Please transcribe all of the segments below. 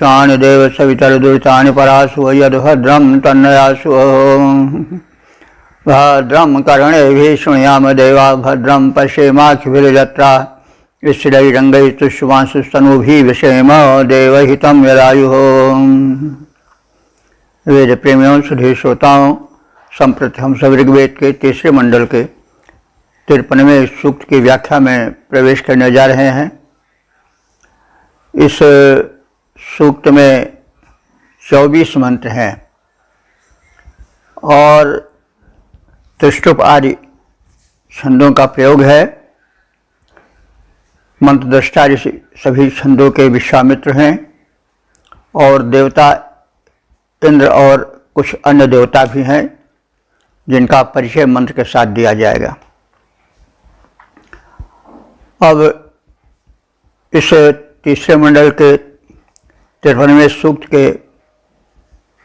वृक्षाणि देव सवितर्दुरितानि परासु यद्भद्रं तन्नयासु। भद्रं कर्णेभिः शृणुयाम देवा भद्रं पश्येमाक्षिभिर्यत्रा स्थिरैरङ्गैस्तुष्टुवांसुस्तनूभिः विषेम देवहितं यदायुः। वेद प्रेमियों सुधीर श्रोताओं, संप्रति हम सब ऋग्वेद के तीसरे मंडल के 53वें सूक्त की व्याख्या में प्रवेश करने जा रहे हैं। इस सूक्त में 24 मंत्र हैं और त्रिष्टुप आदि छंदों का प्रयोग है। मंत्र दृष्टा ऋषि सभी छंदों के विश्वामित्र हैं और देवता इंद्र और कुछ अन्य देवता भी हैं जिनका परिचय मंत्र के साथ दिया जाएगा। अब इस तीसरे मंडल के 53वें सूक्त के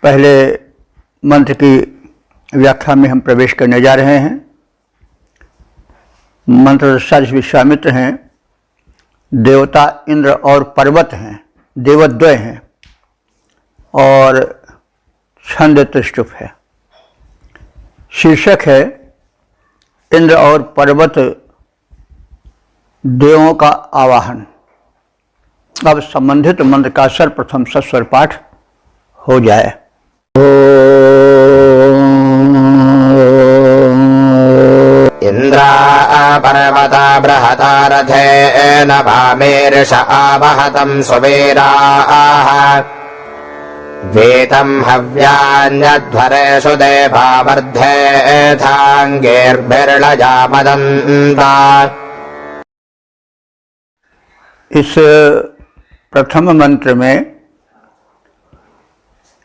पहले मंत्र की व्याख्या में हम प्रवेश करने जा रहे हैं। मंत्र दृष्टा ऋषि विश्वामित्र हैं, देवता इंद्र और पर्वत हैं, देवद्वय हैं और छंद त्रिष्टुप है। शीर्षक है इंद्र और पर्वत देवों का आवाहन। अब संबंधित मंत्र का सर्वप्रथम सस्वर पाठ हो जाए। इंद्रा पर्वता बृहता रथेन भामेर्ष आवहतं सुवीराः वेतं हव्यान्यध्वरेषु देवावर्धेथाङ्गैर्भिर्लजा मदन्ता। इस प्रथम मंत्र में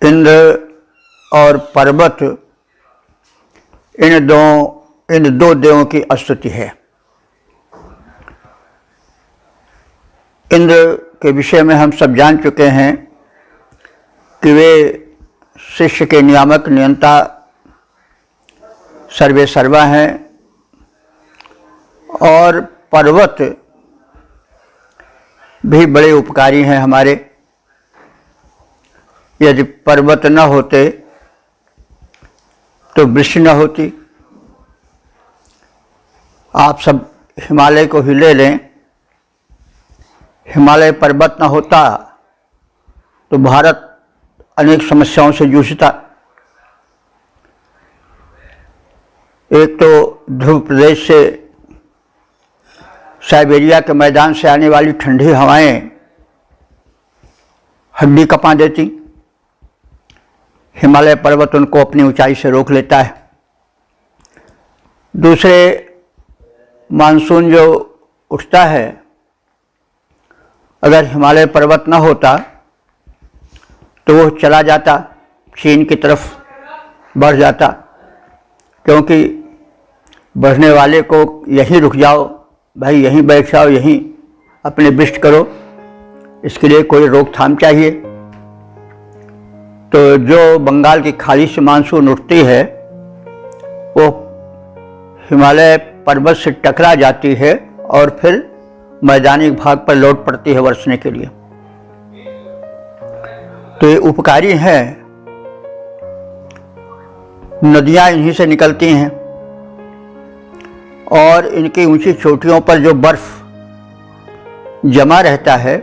इंद्र और पर्वत इन दो देवों की स्तुति है। इंद्र के विषय में हम सब जान चुके हैं कि वे शिष्य के नियामक नियंता सर्वे सर्वा हैं और पर्वत भी बड़े उपकारी हैं हमारे। यदि पर्वत न होते तो वृष्टि न होती। आप सब हिमालय को ही ले लें, हिमालय पर्वत न होता तो भारत अनेक समस्याओं से जूझता। एक तो ध्रुव प्रदेश से साइबेरिया के मैदान से आने वाली ठंडी हवाएं हड्डी कपा देती, हिमालय पर्वत उनको अपनी ऊंचाई से रोक लेता है। दूसरे, मानसून जो उठता है, अगर हिमालय पर्वत न होता तो वो चला जाता, चीन की तरफ बढ़ जाता, क्योंकि बढ़ने वाले को यहीं रुक जाओ भाई, यहीं बैठ जाओ, यहीं अपने बिष्ट करो, इसके लिए कोई रोकथाम चाहिए। तो जो बंगाल की खाड़ी से मानसून उठती है वो हिमालय पर्वत से टकरा जाती है और फिर मैदानी भाग पर लौट पड़ती है बरसने के लिए। तो ये उपकारी हैं। नदियां इन्हीं से निकलती हैं और इनकी ऊंची चोटियों पर जो बर्फ जमा रहता है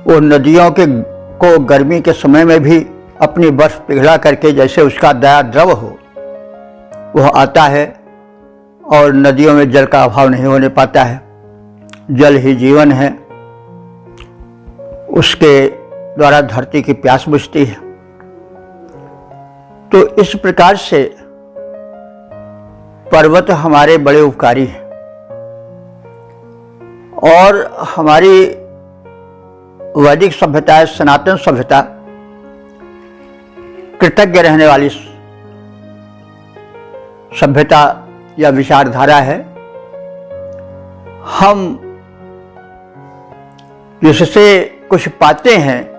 वो नदियों को गर्मी के समय में भी अपनी बर्फ पिघला करके, जैसे उसका दया द्रव हो, वह आता है और नदियों में जल का अभाव नहीं होने पाता है। जल ही जीवन है, उसके द्वारा धरती की प्यास बुझती है। तो इस प्रकार से पर्वत हमारे बड़े उपकारी हैं और हमारी वैदिक सभ्यता, सनातन सभ्यता कृतज्ञ रहने वाली सभ्यता या विचारधारा है। हम जिससे कुछ पाते हैं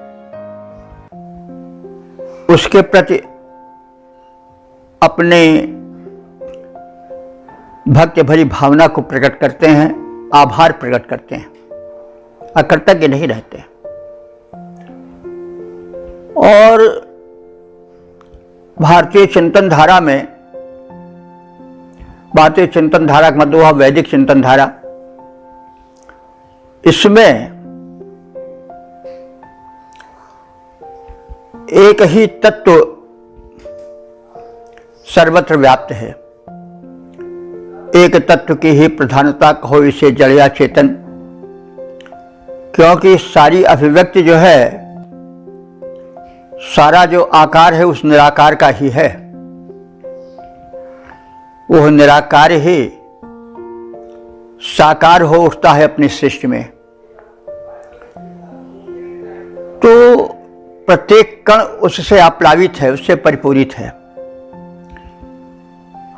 उसके प्रति अपने भक्ति भरी भावना को प्रकट करते हैं, आभार प्रकट करते हैं, अकृतज्ञ नहीं रहते। और भारतीय चिंतन धारा में, भारतीय चिंतन धारा का मतलब हुआ वैदिक चिंतन धारा, इसमें एक ही तत्व सर्वत्र व्याप्त है। एक तत्व की ही प्रधानता कहो इसे जड़ या चेतन, क्योंकि सारी अभिव्यक्ति जो है, सारा जो आकार है उस निराकार का ही है। वह निराकार ही साकार हो उठता है अपनी सृष्टि में। तो प्रत्येक कण उससे आप्लावित है, उससे परिपूरित है।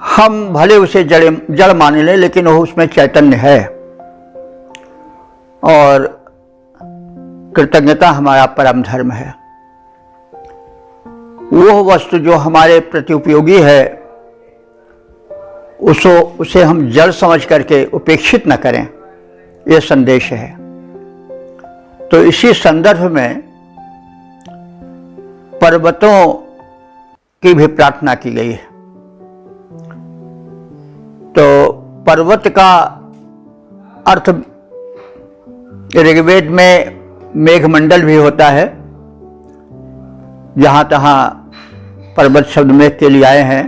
हम भले उसे जड़ मान लें, लेकिन वो उसमें चैतन्य है। और कृतज्ञता हमारा परम धर्म है। वह वस्तु जो हमारे प्रति उपयोगी है, उसे हम जड़ समझ करके उपेक्षित न करें, यह संदेश है। तो इसी संदर्भ में पर्वतों की भी प्रार्थना की गई है। तो पर्वत का अर्थ ऋग्वेद में मेघमंडल भी होता है। जहाँ तहाँ पर्वत शब्द मेघ के लिए आए हैं,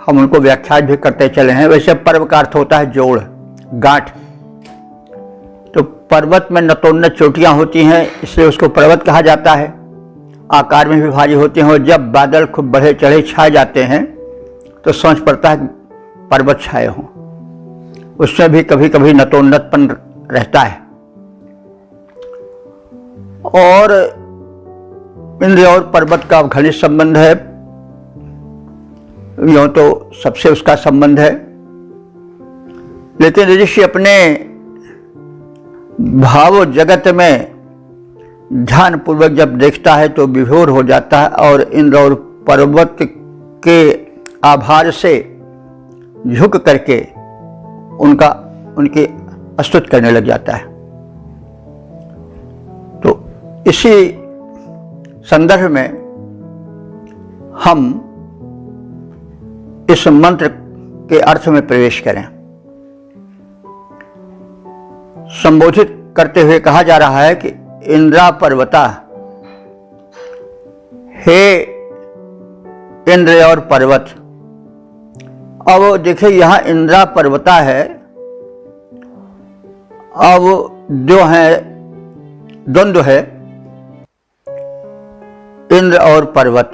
हम उनको व्याख्या भी करते चले हैं। वैसे पर्व का अर्थ होता है जोड़, गांठ। तो पर्वत में नतोन्नत चोटियाँ होती हैं, इसलिए उसको पर्वत कहा जाता है। आकार में भी भारी होते हैं, और जब बादल खूब बढ़े चढ़े छाए जाते हैं तो समझ पड़ता है पर्वत छाए हों। उसमें भी कभी कभी नतोन्नतपन रहता है। और इंद्र और पर्वत का घनिष्ठ संबंध है, यूं तो सबसे उसका संबंध है। लेकिन ऋषि अपने भाव जगत में ध्यान पूर्वक जब देखता है तो विभोर हो जाता है, और इंद्र और पर्वत के आभार से झुक करके उनकी स्तुति करने लग जाता है। तो इसी संदर्भ में हम इस मंत्र के अर्थ में प्रवेश करें। संबोधित करते हुए कहा जा रहा है कि इंद्रा पर्वता, हे इंद्र और पर्वत। अब देखिए यहाँ इंद्रा पर्वता है। अब जो है द्वंद्व है इंद्र और पर्वत।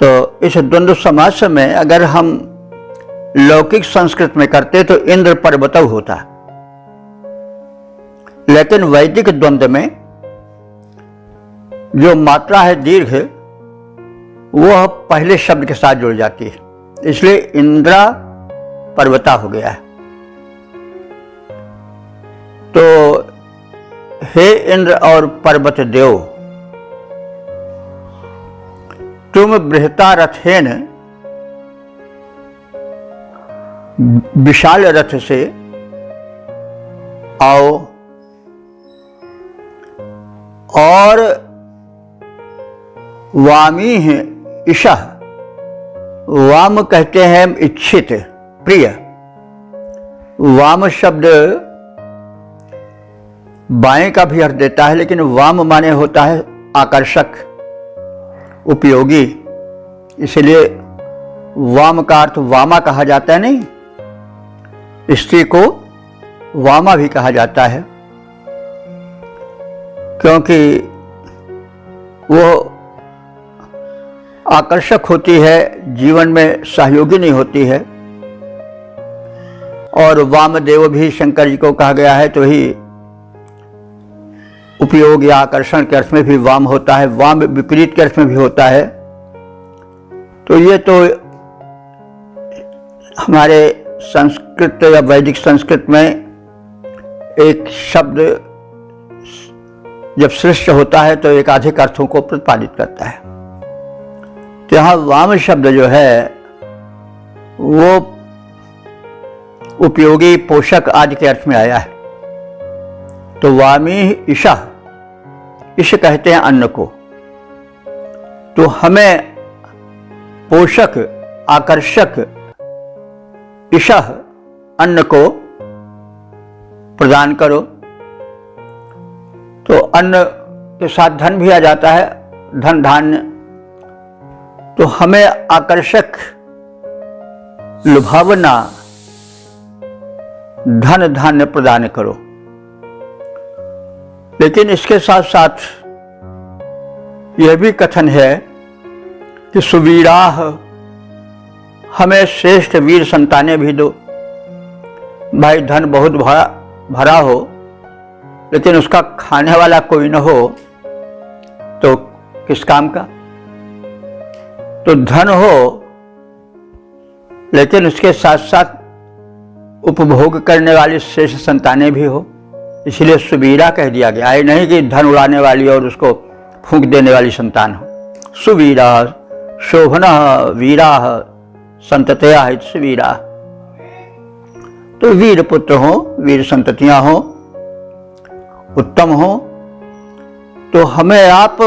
तो इस द्वंद्व समास में अगर हम लौकिक संस्कृत में करते तो इंद्र पर्वतव होता, लेकिन वैदिक द्वंद्व में जो मात्रा है दीर्घ, वह पहले शब्द के साथ जुड़ जाती है, इसलिए इंद्रा पर्वता हो गया है। तो हे इंद्र और पर्वत देव, तुम बृहता रथेन, विशाल रथ से आओ, और वामी है ईशा। वाम कहते हैं इच्छित, प्रिय। वाम शब्द बाएं का भी अर्थ देता है, लेकिन वाम माने होता है आकर्षक, उपयोगी। इसलिए वाम का अर्थ वामा कहा जाता है। नहीं, स्त्री को वामा भी कहा जाता है, क्योंकि वो आकर्षक होती है, जीवन में सहयोगी नहीं होती है। और वामदेव भी शंकर जी को कहा गया है, तो ही उपयोग या आकर्षण के अर्थ में भी वाम होता है, वाम विपरीत के अर्थ में भी होता है। तो ये तो हमारे संस्कृत या वैदिक संस्कृत में एक शब्द जब सृष्ट होता है तो एकाधिक अर्थों को प्रतिपादित करता है। तो यहाँ वाम शब्द जो है वो उपयोगी, पोषक आदि के अर्थ में आया है। तो वामी ईशा, इसे कहते हैं अन्न को। तो हमें पोषक, आकर्षक इशह अन्न को प्रदान करो। तो अन्न के साथ धन भी आ जाता है, धन धान्य। तो हमें आकर्षक, लुभावना धन धान्य प्रदान करो। लेकिन इसके साथ साथ यह भी कथन है कि सुवीराह, हमें श्रेष्ठ वीर संतानें भी दो। भाई धन बहुत भरा हो लेकिन उसका खाने वाला कोई न हो तो किस काम का। तो धन हो लेकिन उसके साथ साथ उपभोग करने वाली श्रेष्ठ संतानें भी हो, इसलिए सुवीरा कह दिया गया है। नहीं कि धन उड़ाने वाली और उसको फूंक देने वाली संतान हो। सुवीरा शोभना वीरा संततया हित सुवीरा। तो वीर पुत्र हो, वीर संततियां हो, उत्तम हो। तो हमें आप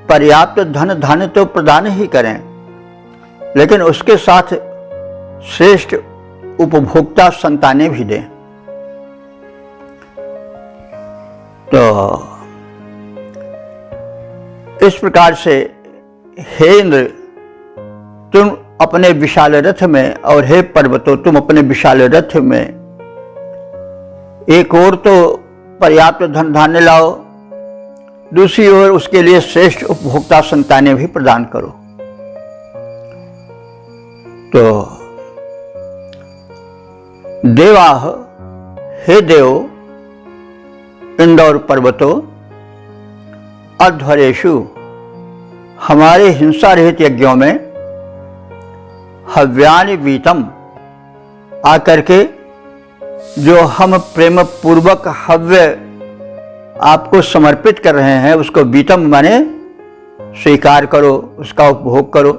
पर्याप्त धन धान्य तो प्रदान ही करें, लेकिन उसके साथ श्रेष्ठ उपभोक्ता संतानें भी दें। तो इस प्रकार से हे इंद्र, तुम अपने विशाल रथ में, और हे पर्वतों तुम अपने विशाल रथ में एक ओर तो पर्याप्त धन धान्य लाओ, दूसरी ओर उसके लिए श्रेष्ठ उपभोक्ता संतानें भी प्रदान करो। तो देवाह, हे देव, इंदौर पर्वतों, अध्वरेषु, हमारे हिंसा रहित यज्ञों में हव्यानि वीतम, आकर के जो हम प्रेम पूर्वक हव्य आपको समर्पित कर रहे हैं उसको वीतम माने स्वीकार करो, उसका उपभोग करो।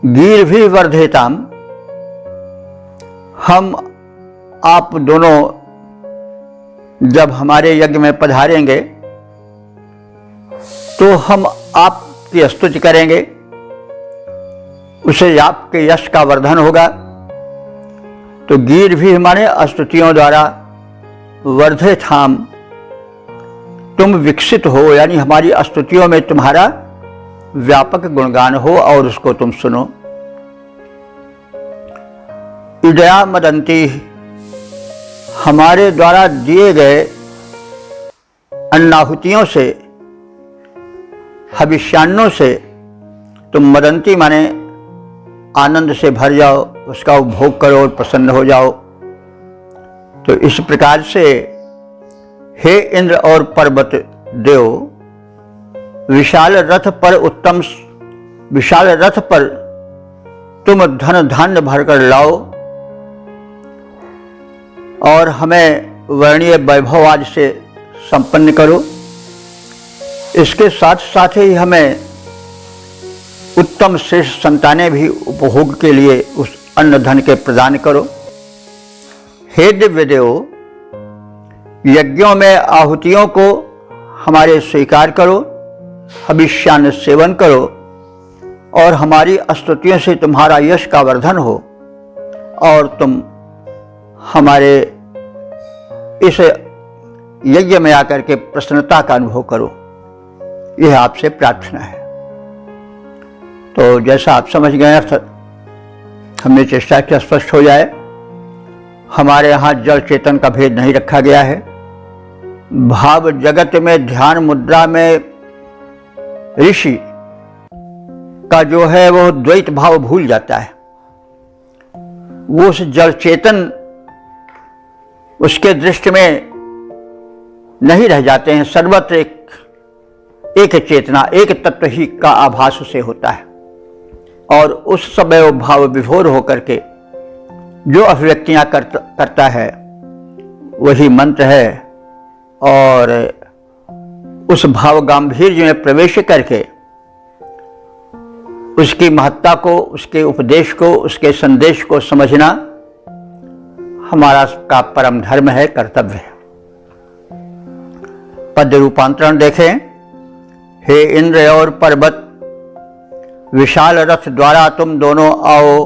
गीर भी वर्धेताम, हम आप दोनों जब हमारे यज्ञ में पधारेंगे तो हम आपकी स्तुति करेंगे, उससे आपके यश का वर्धन होगा। तो गीर भी हमारे स्तुतियों द्वारा वर्धेताम, तुम विकसित हो, यानी हमारी स्तुतियों में तुम्हारा व्यापक गुणगान हो और उसको तुम सुनो। इदया मदंती, हमारे द्वारा दिए गए अन्नाहुतियों से, हविष्यान्नों से तुम मदंती माने आनंद से भर जाओ, उसका उपभोग करो और प्रसन्न हो जाओ। तो इस प्रकार से हे इंद्र और पर्वत देव, विशाल रथ पर उत्तम, विशाल रथ पर तुम धन धान्य भरकर लाओ और हमें वर्णीय वैभव आज से संपन्न करो। इसके साथ साथ ही हमें उत्तम श्रेष्ठ संतानें भी उपभोग के लिए उस अन्न धन के प्रदान करो। हे दिव्य देव, यज्ञों में आहुतियों को हमारे स्वीकार करो, हविष्यान्न सेवन करो और हमारी स्तुतियों से तुम्हारा यश का वर्धन हो और तुम हमारे इस यज्ञ में आकर के प्रसन्नता का अनुभव करो। यह आपसे प्रार्थना है। तो जैसा आप समझ गए, हमने चेष्टा की स्पष्ट हो जाए। हमारे यहाँ जल चेतन का भेद नहीं रखा गया है। भाव जगत में ध्यान मुद्रा में ऋषि का जो है वो द्वैत भाव भूल जाता है। वो उस जल चेतन उसके दृष्टि में नहीं रह जाते हैं। सर्वत्र एक चेतना, एक तत्व ही का आभास उसे होता है और उस समय वो भाव विभोर होकर के जो अभिव्यक्तियां करता है वही मंत्र है। और उस भाव गांभीर्य में प्रवेश करके उसकी महत्ता को, उसके उपदेश को, उसके संदेश को समझना हमारा का परम धर्म है, कर्तव्य है। पद्य रूपांतरण देखें। हे इंद्र और पर्वत, विशाल रथ द्वारा तुम दोनों आओ,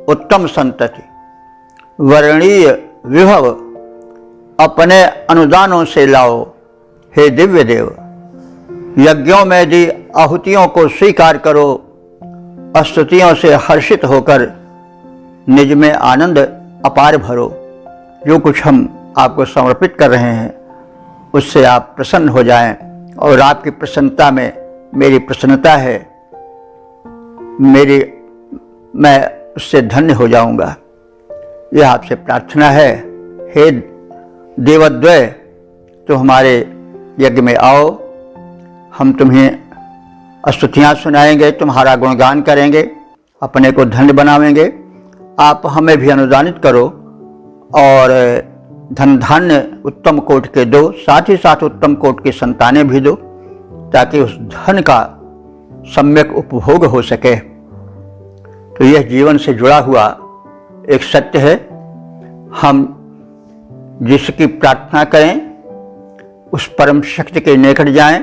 उत्तम संतति वर्णीय विभव अपने अनुदानों से लाओ। हे दिव्य देव, यज्ञों में दी आहुतियों को स्वीकार करो, स्तुतियों से हर्षित होकर निज में आनंद अपार भरो। जो कुछ हम आपको समर्पित कर रहे हैं उससे आप प्रसन्न हो जाएं, और आपकी प्रसन्नता में मेरी प्रसन्नता है, मैं उससे धन्य हो जाऊंगा। यह आपसे प्रार्थना है। हे देवद्वय, तो हमारे यज्ञ में आओ, हम तुम्हें स्तुतियाँ सुनाएंगे, तुम्हारा गुणगान करेंगे, अपने को धन्य बनावेंगे। आप हमें भी अनुदानित करो और धन धान्य उत्तम कोट के दो, साथ ही साथ उत्तम कोट की संतानें भी दो, ताकि उस धन का सम्यक उपभोग हो सके। तो यह जीवन से जुड़ा हुआ एक सत्य है। हम जिसकी प्रार्थना करें उस परम शक्ति के निकट जाएं,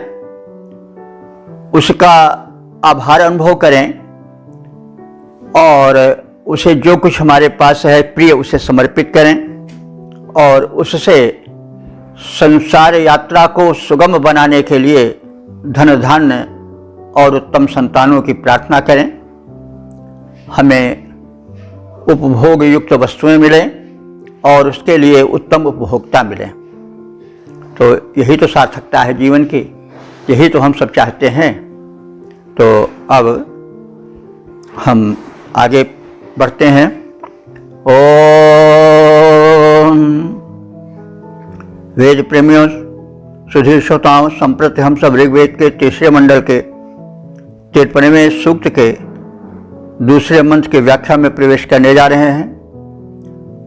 उसका आभार अनुभव करें और उसे जो कुछ हमारे पास है प्रिय उसे समर्पित करें, और उससे संसार यात्रा को सुगम बनाने के लिए धन धान्य और उत्तम संतानों की प्रार्थना करें। हमें उपभोग युक्त वस्तुएं मिलें और उसके लिए उत्तम उपभोक्ता मिलें। तो यही तो सार्थकता है जीवन की, यही तो हम सब चाहते हैं। तो अब हम आगे बढ़ते हैं। ओम वेद प्रेमियों, सुधीर श्रोताओं, संप्रति हम सब ऋग्वेद के तीसरे मंडल के 53वें सूक्त के दूसरे मंत्र की व्याख्या में प्रवेश करने जा रहे हैं।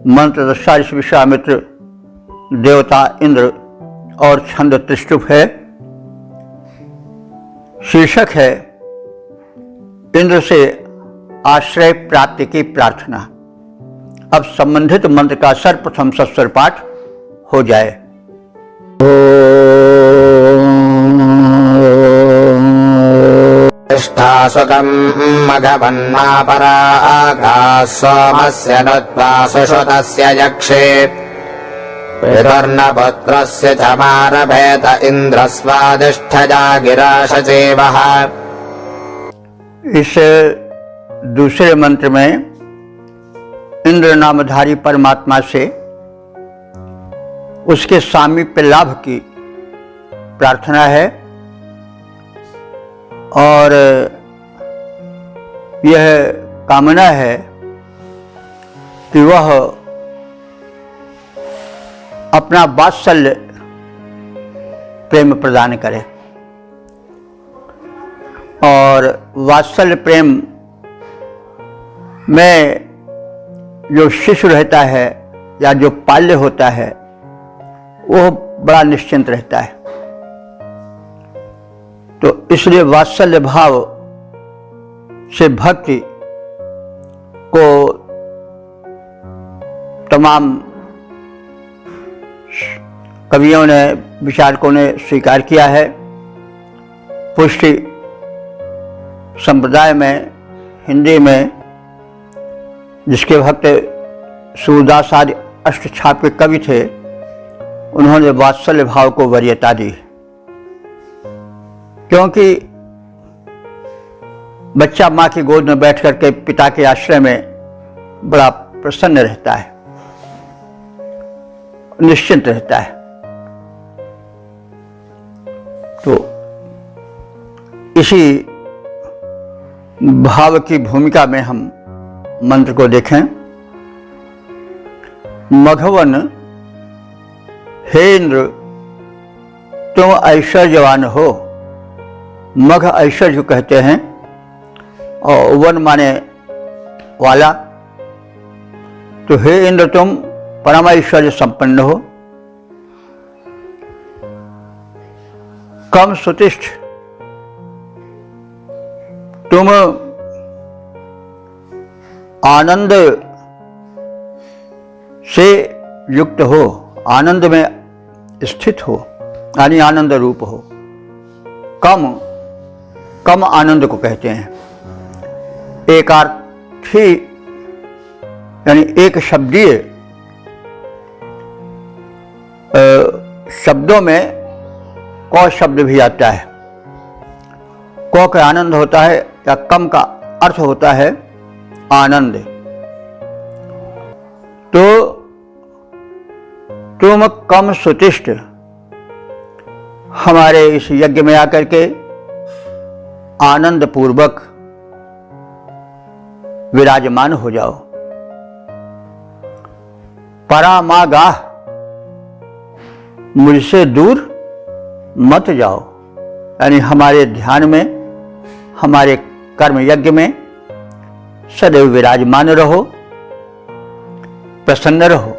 मंत्र दृष्टा विश्वामित्र देवता इंद्र और छंद त्रिष्टुप है। शीर्षक है इंद्र से आश्रय प्राप्ति की प्रार्थना। अब संबंधित मंत्र का सर्वप्रथम सस्वर पाठ हो जाए। सुखं मघवन्ना परागाः सोमस्य नुत्वा सुषुतस्य यक्षे पितुर्नपुत्रस्य च मारभेत इन्द्रस्वादिष्ठजा गिरा शचीवः। इस दूसरे मंत्र में इंद्र नामधारी परमात्मा से उसके सामीप्य लाभ की प्रार्थना है, और यह कामना है कि वह अपना वात्सल्य प्रेम प्रदान करे। और वात्सल्य प्रेम में जो शिशु रहता है या जो पाल्य होता है वो बड़ा निश्चिंत रहता है। तो इसलिए वात्सल्य भाव से भक्ति को तमाम कवियों ने, विचारकों ने स्वीकार किया है। पुष्टि संप्रदाय में, हिंदी में, जिसके भक्त सूरदास आदि अष्टछाप के कवि थे, उन्होंने वात्सल्य भाव को वरीयता दी, क्योंकि बच्चा माँ की गोद में बैठ करके पिता के आश्रय में बड़ा प्रसन्न रहता है, निश्चिंत रहता है। तो इसी भाव की भूमिका में हम मंत्र को देखें। मघवन, हे इंद्र, तुम ऐश्वर्यवान हो। मघ ऐश्वर्य को कहते हैं, और वन माने वाला। तो हे इंद्र, तुम परम ऐश्वर्य संपन्न हो। कम सुतिष्ठ, तुम आनंद से युक्त हो, आनंद में स्थित हो। यानी आनंद रूप हो। कम आनंद को कहते हैं। एकार्थी यानी एक शब्दीय शब्दों में क शब्द भी आता है। क का आनंद होता है या कम का अर्थ होता है आनंद। तो तुम कम सुतिष्ठ हमारे इस यज्ञ में आकर के आनंद पूर्वक विराजमान हो जाओ। परामागाह मुझसे दूर मत जाओ, यानी हमारे ध्यान में, हमारे कर्म यज्ञ में सदैव विराजमान रहो, प्रसन्न रहो।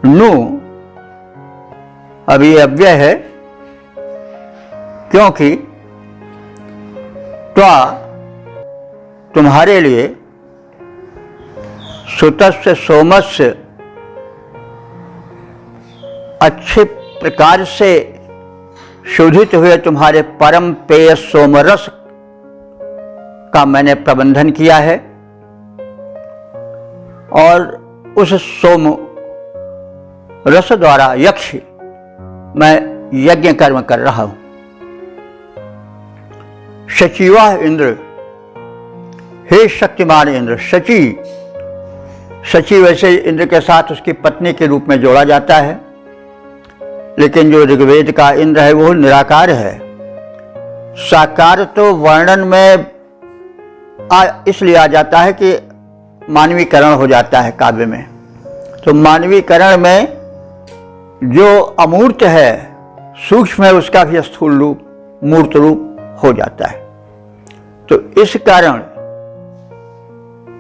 नु अभी अव्यय है, क्योंकि त्वा तुम्हारे लिए सुतस्य सोमस्य अच्छे प्रकार से शोधित हुए तुम्हारे परम पेय सोमरस का मैंने प्रबंधन किया है, और उस सोम रस द्वारा यक्ष मैं यज्ञ कर्म कर रहा हूं। शचीवा इंद्र, हे शक्तिमान इंद्र। शची वैसे इंद्र के साथ उसकी पत्नी के रूप में जोड़ा जाता है, लेकिन जो ऋग्वेद का इंद्र है वो निराकार है। साकार तो वर्णन में इसलिए आ जाता है कि मानवीकरण हो जाता है काव्य में। तो मानवीकरण में जो अमूर्त है, सूक्ष्म है, उसका भी स्थूल रूप, मूर्त रूप हो जाता है। तो इस कारण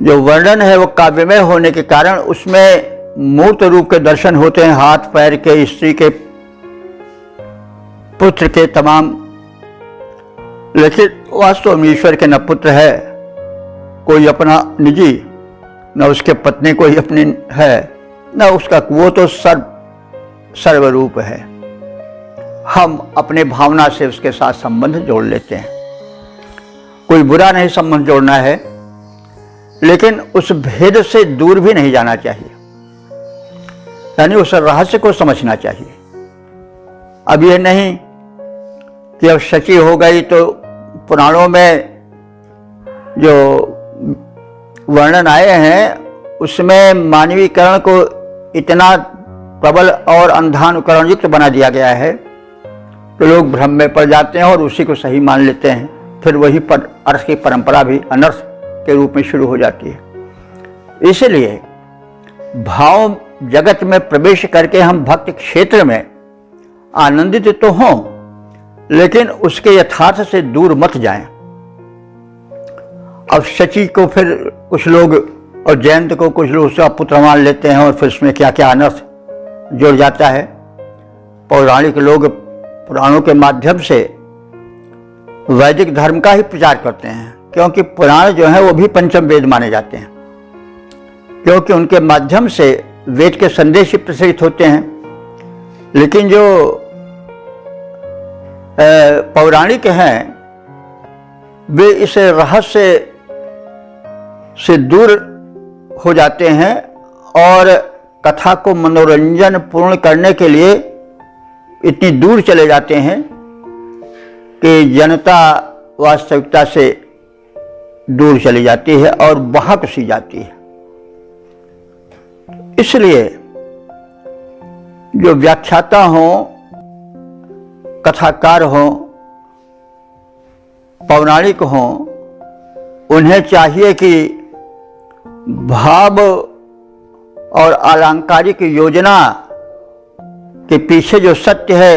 जो वर्णन है वो काव्य में होने के कारण उसमें मूर्त रूप के दर्शन होते हैं, हाथ पैर के, स्त्री के, पुत्र के तमाम। लेकिन वास्तव में ईश्वर के न पुत्र है कोई अपना निजी, न उसके पत्नी कोई अपनी है, न उसका, वो तो सर्वरूप है। हम अपने भावना से उसके साथ संबंध जोड़ लेते हैं। कोई बुरा नहीं संबंध जोड़ना है, लेकिन उस भेद से दूर भी नहीं जाना चाहिए, यानी उस रहस्य को समझना चाहिए। अब यह नहीं कि अब शची हो गई तो पुराणों में जो वर्णन आए हैं उसमें मानवीकरण को इतना प्रबल और अंधानुकरण युक्त बना दिया गया है कि लोग भ्रम में पड़ जाते हैं और उसी को सही मान लेते हैं। फिर वही पर अर्थ की परंपरा भी अनर्थ के रूप में शुरू हो जाती है। इसलिए भाव जगत में प्रवेश करके हम भक्त क्षेत्र में आनंदित तो हों, लेकिन उसके यथार्थ से दूर मत जाएं। अब शची को फिर कुछ लोग और जयंत को कुछ लोग उसका पुत्र मान लेते हैं, और फिर उसमें क्या क्या अनर्थ जुड़ जाता है। पौराणिक लोग पुराणों के माध्यम से वैदिक धर्म का ही प्रचार करते हैं, क्योंकि पुराण जो है वो भी पंचम वेद माने जाते हैं, क्योंकि उनके माध्यम से वेद के संदेश ही प्रसारित होते हैं। लेकिन जो पौराणिक हैं वे इस रहस्य से दूर हो जाते हैं और कथा को मनोरंजन पूर्ण करने के लिए इतनी दूर चले जाते हैं कि जनता वास्तविकता से दूर चली जाती है और बहक सी जाती है। इसलिए जो व्याख्याता हों, कथाकार हों, पौराणिक हों, उन्हें चाहिए कि भाव और अलंकारिक योजना के पीछे जो सत्य है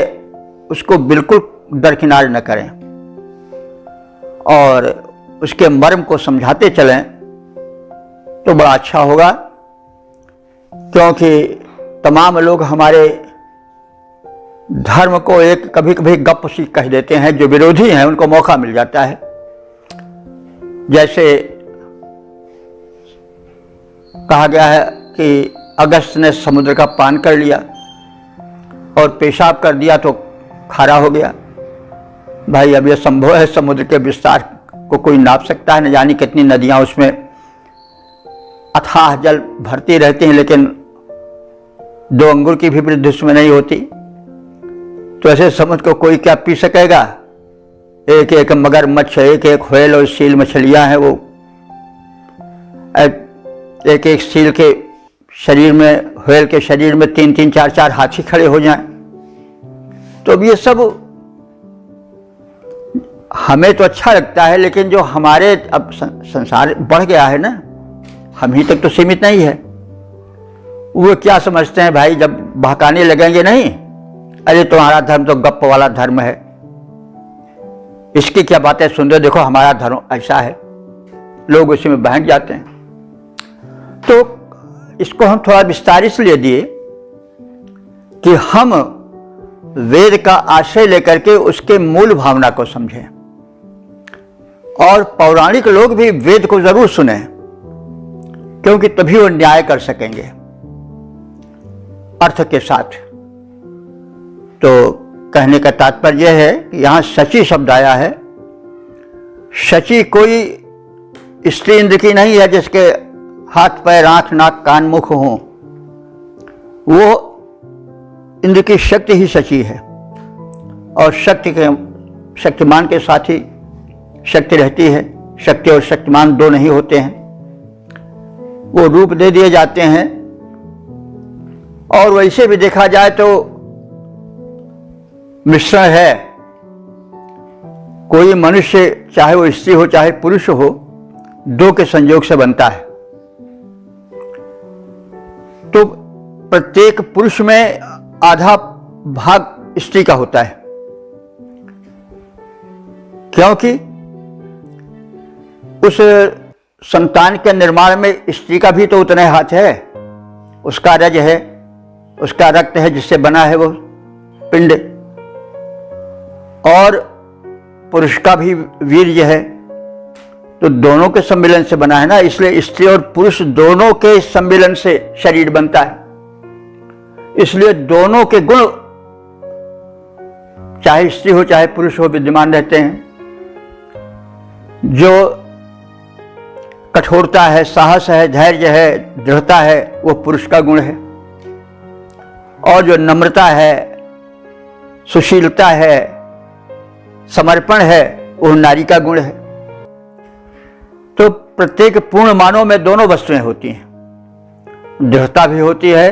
उसको बिल्कुल दरकिनार न करें और उसके मर्म को समझाते चलें तो बड़ा अच्छा होगा। क्योंकि तमाम लोग हमारे धर्म को एक कभी कभी गप सी कह देते हैं, जो विरोधी हैं उनको मौका मिल जाता है। जैसे कहा गया है कि अगस्त ने समुद्र का पान कर लिया और पेशाब कर दिया तो खारा हो गया। भाई अब यह संभव है? समुद्र के विस्तार को कोई नाप सकता है? न जाने कितनी नदियां उसमें अथाह जल भरती रहती हैं, लेकिन 2 अंगुर की भी वृद्धि उसमें नहीं होती। तो ऐसे समुद्र को कोई क्या पी सकेगा? एक एक मगरमच्छ, एक एक व्हेल और सील मछलियां हैं, वो एक एक सील के शरीर में, व्हेल के शरीर में 3-3, 4-4 हाथी खड़े हो जाएं। तो अब ये सब हमें तो अच्छा लगता है, लेकिन जो हमारे अब संसार बढ़ गया है ना, हम ही तक तो सीमित नहीं है। वो क्या समझते हैं भाई, जब बहकाने लगेंगे, नहीं अरे तुम्हारा धर्म तो गप्प वाला धर्म है, इसकी क्या बातें सुन रहे, देखो हमारा धर्म ऐसा है, लोग उसी में बहक जाते हैं। तो इसको हम थोड़ा विस्तार इसलिए दिए कि हम वेद का आश्रय लेकर के उसके मूल भावना को समझें, और पौराणिक लोग भी वेद को जरूर सुने, क्योंकि तभी वो न्याय कर सकेंगे अर्थ के साथ। तो कहने का तात्पर्य है कि यहां शची शब्द आया है। शची कोई स्त्री इंद्र की नहीं है जिसके हाथ पैर आंख नाक कान मुख हों, वो इंद्र की शक्ति ही शची है, और शक्ति के शक्तिमान के साथ ही शक्ति रहती है। शक्ति और शक्तिमान 2 नहीं होते हैं, वो रूप दे दिए जाते हैं। और वैसे भी देखा जाए तो मिश्रण है। कोई मनुष्य, चाहे वो स्त्री हो चाहे पुरुष हो, 2 के संयोग से बनता है। तो प्रत्येक पुरुष में आधा भाग स्त्री का होता है, क्योंकि उस संतान के निर्माण में स्त्री का भी तो उतना हाथ है। उसका रज है, उसका रक्त है जिससे बना है वो पिंड, और पुरुष का भी वीर्य है। तो दोनों के सम्मिलन से बना है ना, इसलिए स्त्री और पुरुष दोनों के सम्मिलन से शरीर बनता है। इसलिए दोनों के गुण, चाहे स्त्री हो चाहे पुरुष हो, विद्यमान रहते हैं। जो कठोरता है, साहस है, धैर्य है, दृढ़ता है, वो पुरुष का गुण है। और जो नम्रता है, सुशीलता है, समर्पण है, वो नारी का गुण है। तो प्रत्येक पूर्ण मानव में दोनों वस्तुएं होती हैं। दृढ़ता भी होती है,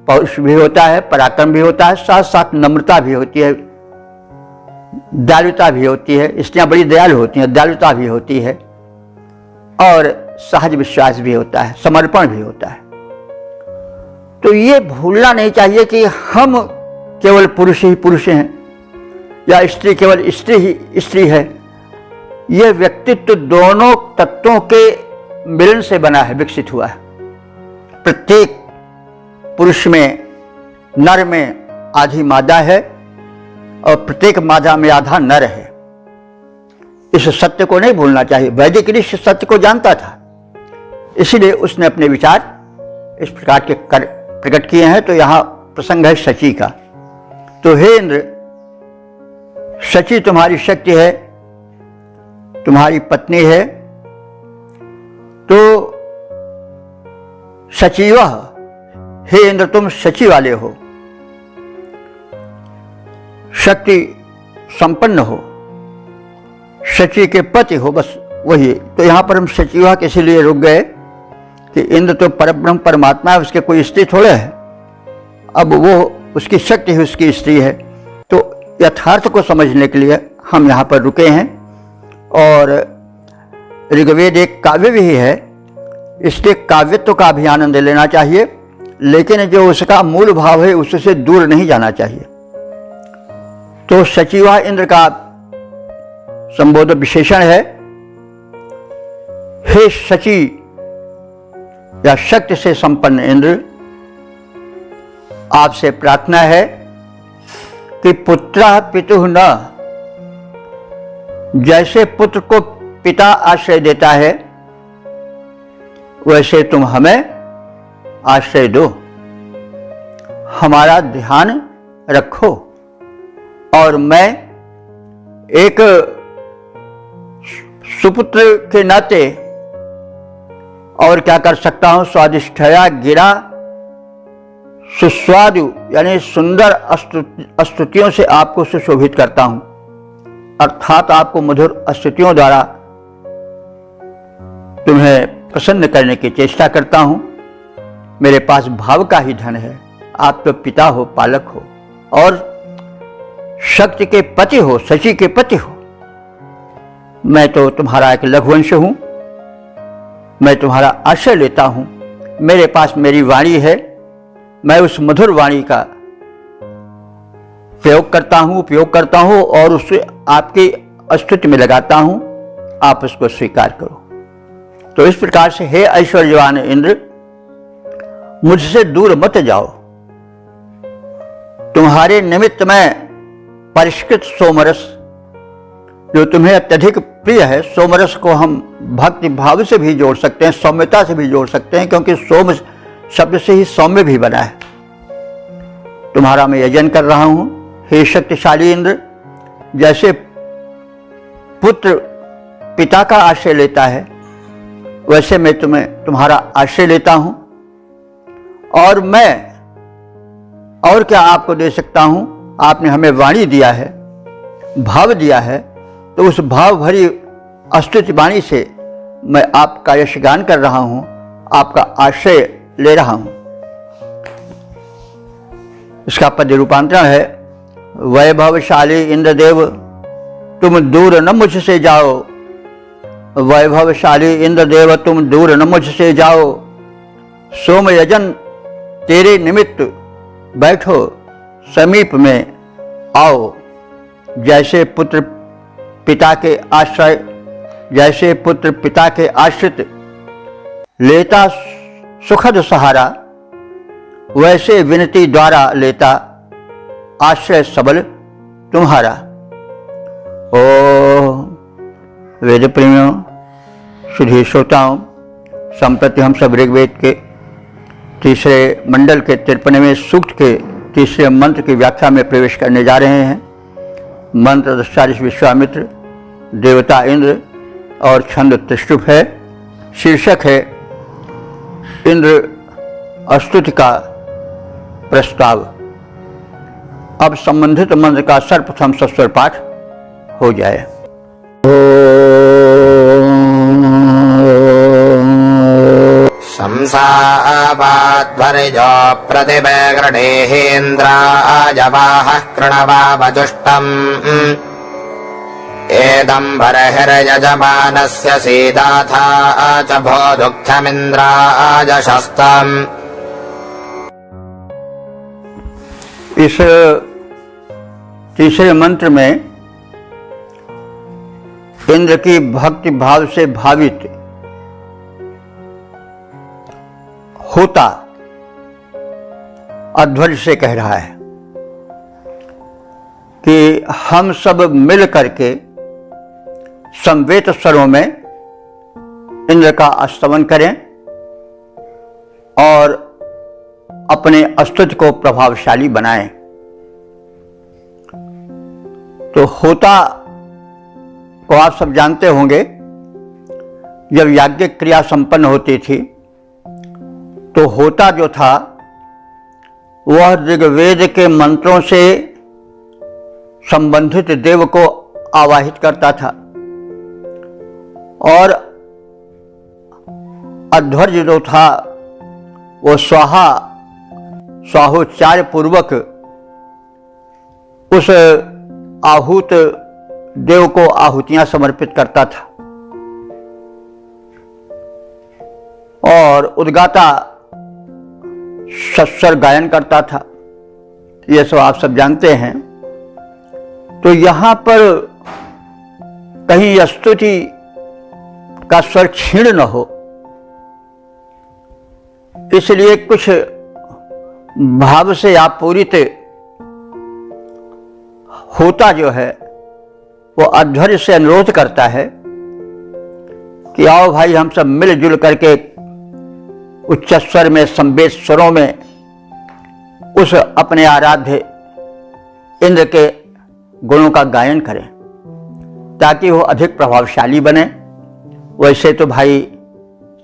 पौरुष भी होता है, पराक्रम भी होता है, साथ साथ नम्रता भी होती है, दयालुता भी होती है। स्त्रियां बड़ी दयालु होती हैं, दयालुता भी होती है, और सहज विश्वास भी होता है, समर्पण भी होता है। तो ये भूलना नहीं चाहिए कि हम केवल पुरुष ही पुरुष हैं, या स्त्री केवल स्त्री ही स्त्री है। यह व्यक्तित्व दोनों तत्वों के मिलन से बना है, विकसित हुआ है। प्रत्येक पुरुष में, नर में आधी मादा है, और प्रत्येक मादा में आधा नर है। इस सत्य को नहीं भूलना चाहिए। वैदिक ऋषि सत्य को जानता था, इसलिए उसने अपने विचार इस प्रकार के प्रकट किए हैं। तो यहां प्रसंग है शची का। तो हे इंद्र, शची तुम्हारी शक्ति है, तुम्हारी पत्नी है। तो शचीवः, हे इंद्र तुम शची वाले हो, शक्ति संपन्न हो, शची के पति हो, बस वही। तो यहां पर हम शचीवः के इसीलिए रुक गए कि इंद्र तो परब्रह्म परमात्मा है, उसके कोई स्त्री थोड़े है। अब वो उसकी शक्ति है, उसकी स्त्री है। तो यथार्थ को समझने के लिए हम यहाँ पर रुके हैं। और ऋग्वेद एक काव्य भी है, इसलिए काव्यत्व का भी आनंद लेना चाहिए, लेकिन जो उसका मूल भाव है उससे दूर नहीं जाना चाहिए। तो शचीवः इंद्र का संबोधन विशेषण है। हे शची या शक्ति से संपन्न इंद्र, आपसे प्रार्थना है कि पुत्रः पितुः न, जैसे पुत्र को पिता आश्रय देता है वैसे तुम हमें आश्रय दो। हमारा ध्यान रखो और मैं एक सुपुत्र के नाते और क्या कर सकता हूं, स्वादिष्ठया गिरा सुस्वादु यानी सुंदर स्तुतियों से आपको सुशोभित करता हूं, अर्थात आपको मधुर स्तुतियों द्वारा तुम्हें प्रसन्न करने की चेष्टा करता हूं। मेरे पास भाव का ही धन है। आप तो पिता हो, पालक हो और शक्ति के पति हो, शची के पति हो। मैं तो तुम्हारा एक लघुवंश हूं, मैं तुम्हारा आश्रय लेता हूं। मेरे पास मेरी वाणी है, मैं उस मधुर वाणी का प्रयोग करता हूं, उपयोग करता हूं और उसे आपकी स्तुति में लगाता हूं। आप उसको स्वीकार करो। तो इस प्रकार से हे ऐश्वर्यवान इंद्र, मुझसे दूर मत जाओ। तुम्हारे निमित्त मैं परिष्कृत सोमरस, जो तुम्हें अत्यधिक प्रिय है, सोमरस को हम भक्ति भाव से भी जोड़ सकते हैं, सौम्यता से भी जोड़ सकते हैं, क्योंकि सोम शब्द से ही सौम्य भी बना है। तुम्हारा मैं यजन कर रहा हूं। हे शक्तिशाली इंद्र, जैसे पुत्र पिता का आश्रय लेता है, वैसे मैं तुम्हारा आश्रय लेता हूं। और मैं और क्या आपको दे सकता हूं? आपने हमें वाणी दिया है, भाव दिया है, तो उस भाव भरी स्तुति वाणी से मैं आपका यशगान कर रहा हूं, आपका आश्रय ले रहा हूं। इसका पद्य रूपांतरण है, वैभवशाली इंद्रदेव तुम दूर न मुझसे जाओ, वैभवशाली इंद्रदेव तुम दूर न मुझसे जाओ, सोम यजन तेरे निमित्त बैठो समीप में आओ। जैसे पुत्र पिता के आश्रय, जैसे पुत्र पिता के आश्रित लेता सुखद सहारा, वैसे विनती द्वारा लेता आश्रय सबल तुम्हारा। ओ वेद प्रेमियों, शुद्ध श्रोताओं, संप्रति हम सब ऋग्वेद के तीसरे मंडल के 53वें सूक्त के तीसरे मंत्र की व्याख्या में प्रवेश करने जा रहे हैं। मंत्र दशारिष विश्वामित्र, देवता इंद्र और छंद त्रिष्टुप है। शीर्षक है इंद्र स्तुति का प्रस्ताव। अब संबंधित मंत्र का सर्वप्रथम सस्वर पाठ हो जाए। शंसावाध्वरिजो प्रतिबेग्रणेहेन्द्राजवाहः कृणवावजुष्टम् एदम्बरहिर्यजमानस्य सीताथा च भो दुःखमिन्द्राजशस्तम्। इस तीसरे मंत्र में इंद्र की भक्ति भाव से भावित होता अध्वर्य से कह रहा है कि हम सब मिल करके संवेत स्वरों में इंद्र का स्तवन करें और अपने अस्तित्व को प्रभावशाली बनाएं। तो होता को आप सब जानते होंगे, जब याज्ञिक क्रिया संपन्न होती थी तो होता जो था वह ऋग्वेद के मंत्रों से संबंधित देव को आवाहित करता था और अध्वर्य जो था वो स्वाहोच्चार पूर्वक उस आहूत देव को आहुतियां समर्पित करता था और उद्गाता सस्वर गायन करता था। ये सब आप सब जानते हैं। तो यहां पर कहीं स्तुति का स्वर क्षीण न हो, इसलिए कुछ भाव से आपूरित होता जो है वो अध्वर्य से अनुरोध करता है कि आओ भाई, हम सब मिलजुल करके उच्च स्वर में, संवेद स्वरों में उस अपने आराध्य इंद्र के गुणों का गायन करें ताकि वो अधिक प्रभावशाली बने। वैसे तो भाई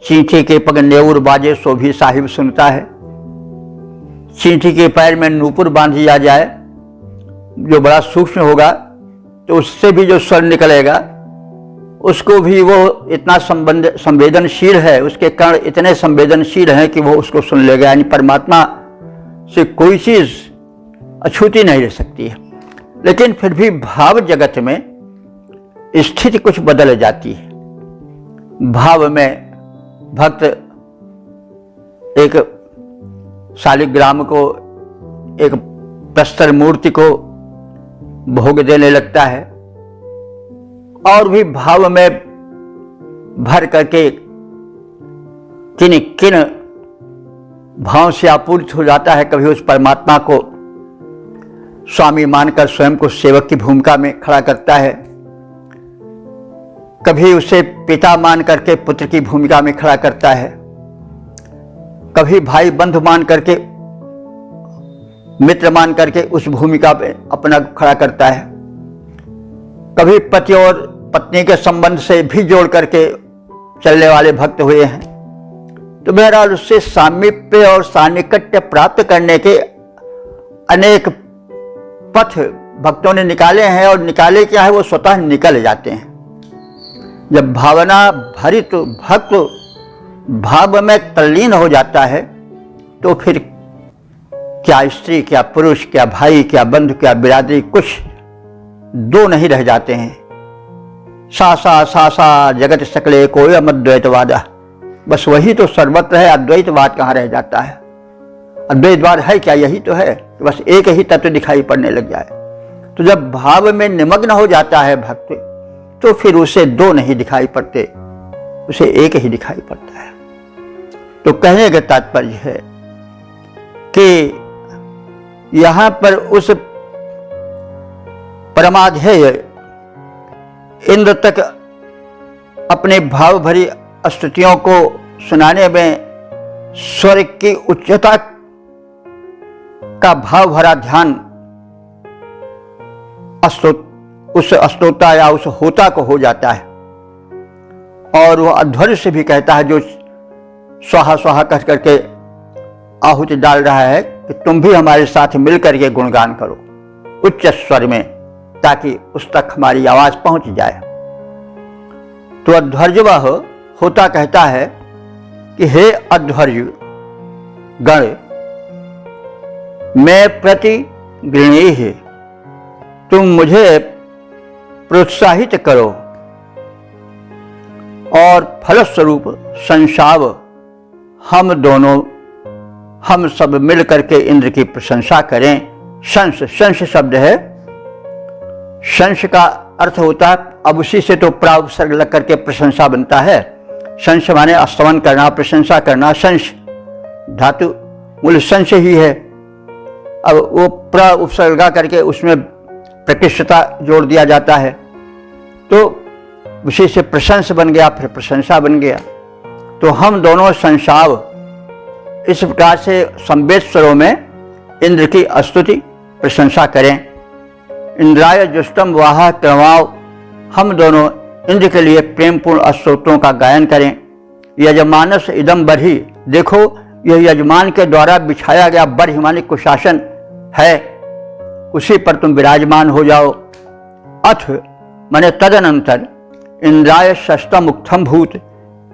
चींटी के पग नेउर बाजे सो भी साहिब सुनता है। चींटी के पैर में नूपुर बांध दिया जाए जो बड़ा सूक्ष्म होगा तो उससे भी जो स्वर निकलेगा उसको भी वो इतना संवेदनशील है, उसके कर्ण इतने संवेदनशील हैं कि वो उसको सुन लेगा। यानी परमात्मा से कोई चीज अछूती नहीं रह सकती है। लेकिन फिर भी भाव जगत में स्थिति कुछ बदल जाती है। भाव में भक्त एक शालिग्राम को, एक प्रस्तर मूर्ति को भोग देने लगता है और भी भाव में भर करके किन किन भाव से आपूर्त हो जाता है। कभी उस परमात्मा को स्वामी मानकर स्वयं को सेवक की भूमिका में खड़ा करता है, कभी उसे पिता मान करके पुत्र की भूमिका में खड़ा करता है, कभी भाई बंधु मान करके, मित्र मान करके उस भूमिका पे अपना खड़ा करता है, कभी पति और पत्नी के संबंध से भी जोड़ करके चलने वाले भक्त हुए हैं। तो बहरहाल उससे सामीप्य और सान्निकट्य प्राप्त करने के अनेक पथ भक्तों ने निकाले हैं और निकाले क्या है वो स्वतः निकल जाते हैं। जब भावना भरित भक्त भाव में तल्लीन हो जाता है तो फिर क्या स्त्री, क्या पुरुष, क्या भाई, क्या बंधु, क्या बिरादरी, कुछ दो नहीं रह जाते हैं। सा सा सा सा जगत सकले कोई अमद्वैतवाद, बस वही तो सर्वत्र है। अद्वैतवाद कहाँ रह जाता है? अद्वैतवाद है क्या? यही तो है, बस एक ही तत्व दिखाई पड़ने लग जाए। तो जब भाव में निमग्न हो जाता है भक्त तो फिर उसे दो नहीं दिखाई पड़ते, उसे एक ही दिखाई पड़ता है। तो कहने का तात्पर्य है कि यहां पर उस परमाधेय इंद्र तक अपने भाव भरी स्तुतियों को सुनाने में स्वर्ग की उच्चता का भाव भरा ध्यान उस स्तोता या उस होता को हो जाता है और वह अध्वर्य से भी कहता है, जो स्वाहा स्वाहा कह करके आहुति डाल रहा है, कि तुम भी हमारे साथ मिलकर के गुणगान करो उच्च स्वर में, ताकि उस तक हमारी आवाज पहुंच जाए। तो अध्वर्य वह होता कहता है कि हे अध्वर्य गण, मैं प्रति गृणी है, तुम मुझे प्रोत्साहित करो और फलस्वरूप संसाव हम सब मिल करके इंद्र की प्रशंसा करें। शंस, शंस शब्द है, शंस का अर्थ होता है, अब उसी से तो प्राउपसर्ग लग करके प्रशंसा बनता है। शंस माने स्तवन करना, प्रशंसा करना। शंस धातु मूल शंस ही है। अब वो प्र उपसर्गा करके उसमें प्रकृष्टता जोड़ दिया जाता है, तो उसी से प्रशंस बन गया, फिर प्रशंसा बन गया। तो हम दोनों संसाव इस प्रकार से संवेद स्वरों में इंद्र की स्तुति प्रशंसा करें। इंद्राय जुष्टम वाह क्रमाव, हम दोनों इंद्र के लिए प्रेमपूर्ण स्तोत्रों का गायन करें। यजमानस इदम बर्हि, देखो यह यजमान के द्वारा बिछाया गया बर्हि माने कुशासन है, उसी पर तुम विराजमान हो जाओ। अथ माने तदनंतर इंद्राय शस्त्रम उक्थम भूत,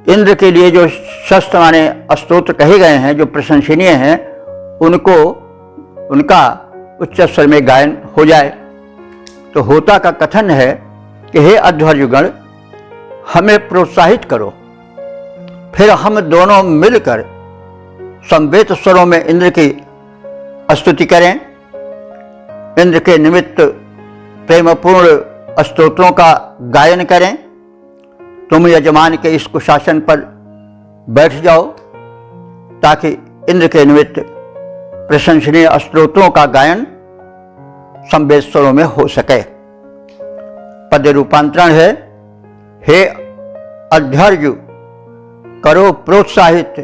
इंद्र के लिए जो शस्त्र माने स्तोत्र कहे गए हैं, जो प्रशंसनीय हैं, उनका उच्च स्वर में गायन हो जाए। तो होता का कथन है कि हे अध्वर्युगण, हमें प्रोत्साहित करो, फिर हम दोनों मिलकर संवेद स्वरों में इंद्र की स्तुति करें। इंद्र के निमित्त प्रेमपूर्ण स्तोत्रों का गायन करें। तुम यजमान के इस कुशासन पर बैठ जाओ ताकि इंद्र के निमित्त प्रशंसनीय स्तोत्रों का गायन संवेद स्वरों में हो सके। पद रूपांतरण है, हे अध्वर्यु करो प्रोत्साहित,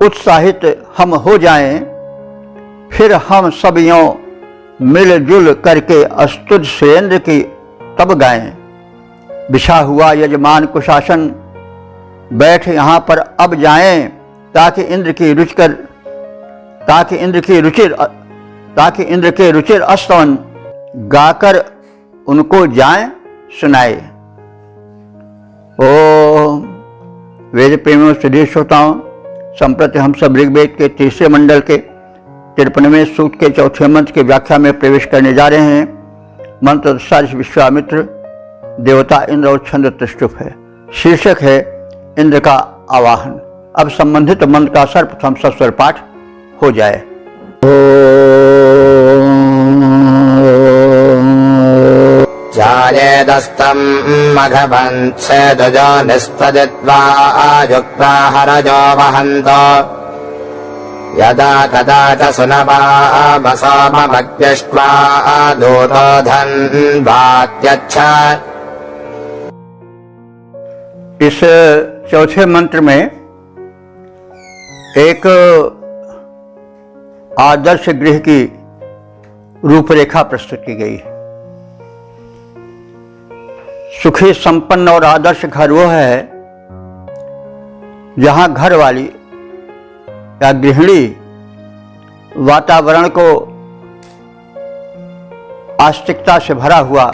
उत्साहित हम हो जाएं, फिर हम सब यों मिलजुल करके अस्तुत सुरेंद्र की तब गाएं। बिछा हुआ यजमान कुशासन बैठ यहाँ पर अब जाएं, ताकि इंद्र के रुचिर अस्तवन गाकर उनको जाएं सुनाए। ओ वेद प्रेमियों सुधीर श्रोताओं, संप्रति हम सब ऋग्वेद के तीसरे मंडल के 53वें सूक्त के चौथे मंत्र की व्याख्या में प्रवेश करने जा रहे हैं। मंत्र दृष्टार्थ विश्वामित्र, देवता इंद्र और छंद त्रिष्टुप है। शीर्षक है इंद्र का आवाहन। अब संबंधित मंत्र का सर्वप्रथम सस्वर पाठ हो जाए। जायेदस्तम् मघवन्सेदजो निस्पदित्वा युक्ताहरजो वहन्तो यदा कदा च सुनवामसोमभग्यष्ट्वा दूतो धन्वात्यच्छ। इस चौथे मंत्र में एक आदर्श गृह की रूपरेखा प्रस्तुत की गई है। सुखी संपन्न और आदर्श घर वो है जहां घर वाली या गृहिणी वातावरण को आस्तिकता से भरा हुआ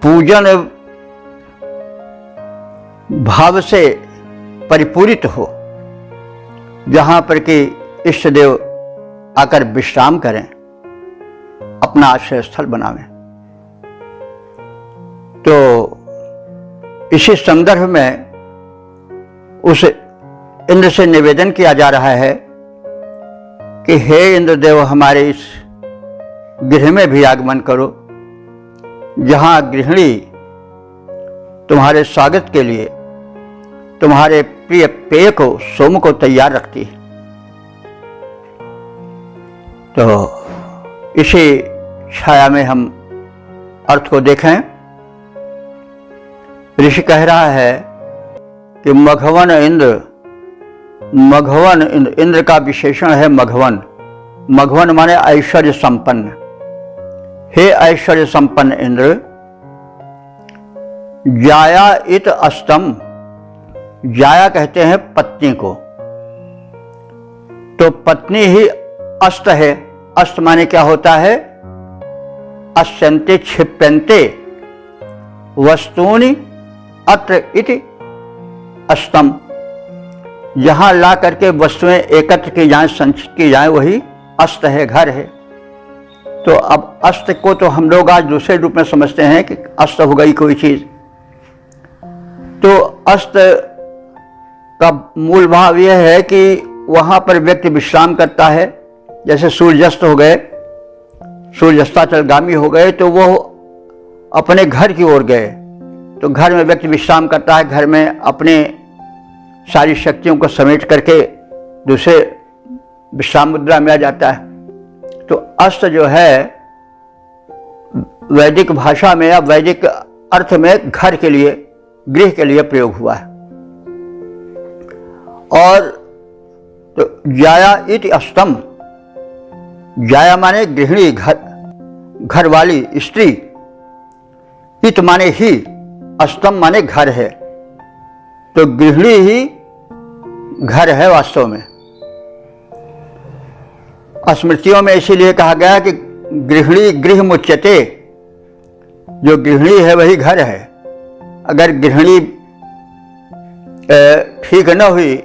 पूजन भाव से परिपूरित हो, जहां पर कि इष्ट देव आकर विश्राम करें, अपना आश्रय स्थल बनावें। तो इसी संदर्भ में उस इंद्र से निवेदन किया जा रहा है कि हे इंद्रदेव, हमारे इस गृह में भी आगमन करो, जहां गृहिणी तुम्हारे स्वागत के लिए तुम्हारे प्रिय पेय को, सोम को तैयार रखती है। तो इसी छाया में हम अर्थ को देखें। ऋषि कह रहा है कि मघवन इंद्र का विशेषण है मघवन। मघवन माने ऐश्वर्य संपन्न। हे ऐश्वर्य संपन्न इंद्र, जाया इत अस्तम, जाया कहते हैं पत्नी को, तो पत्नी ही अस्त है। अस्त माने क्या होता है? अस्यन्ते क्षिप्यन्ते वस्तूनि अत्र इति अस्तम, जहां ला करके वस्तुएं एकत्र की जाएं, संचित की जाएं, वही अस्त है, घर है। तो अब अस्त को तो हम लोग आज दूसरे रूप में समझते हैं कि अस्त हो गई कोई चीज। तो अस्त का मूल भाव यह है कि वहां पर व्यक्ति विश्राम करता है। जैसे सूर्यास्त हो गए, सूर्यास्ताचलगामी हो गए, तो वो अपने घर की ओर गए। तो घर में व्यक्ति विश्राम करता है, घर में अपने सारी शक्तियों को समेट करके दूसरे विश्राम मुद्रा में आ जाता है। तो अस्त जो है वैदिक भाषा में या वैदिक अर्थ में घर के लिए, गृह के लिए प्रयोग हुआ है। और तो जाया इति अस्तम, जाया माने गृहिणी, घर वाली स्त्री, इत माने ही, अस्तम माने घर है। तो गृहिणी ही घर है वास्तव में। स्मृतियों में इसीलिए कहा गया कि गृहिणी गृह मुच्यते, जो गृहिणी है वही घर है। अगर गृहिणी ठीक न हुई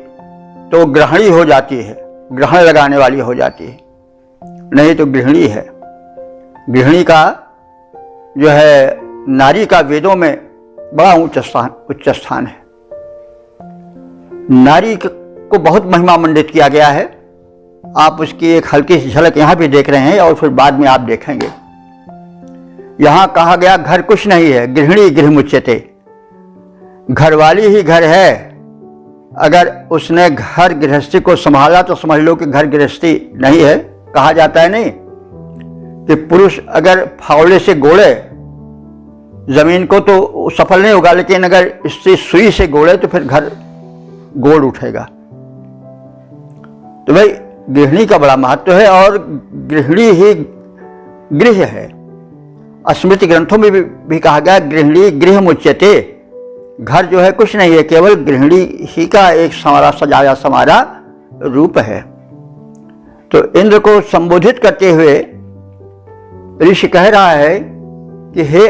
तो ग्रहणी हो जाती है, ग्रहण लगाने वाली हो जाती है, नहीं तो गृहिणी है। गृहिणी का जो है नारी का वेदों में बड़ा उच्च स्थान है। नारी को बहुत महिमा मंडित किया गया है। आप उसकी एक हल्की सी झलक यहाँ भी देख रहे हैं और फिर बाद में आप देखेंगे। यहाँ कहा गया घर कुछ नहीं है, गृहिणी गृह मुच्यते, घरवाली ही घर है। अगर उसने घर गृहस्थी को संभाला तो समझ लो कि घर गृहस्थी नहीं है। कहा जाता है नहीं कि पुरुष अगर फावड़े से गोड़े जमीन को तो सफल नहीं होगा, लेकिन अगर स्त्री सुई से गोड़े तो फिर घर गोड़ उठेगा। तो भाई गृहिणी का बड़ा महत्व है और गृहिणी ही गृह है। स्मृति ग्रंथों में भी कहा गया गृहिणी गृह मुच्यते। घर जो है कुछ नहीं है, केवल गृहिणी ही का एक संवारा सजाया समारा रूप है। तो इंद्र को संबोधित करते हुए ऋषि कह रहा है कि हे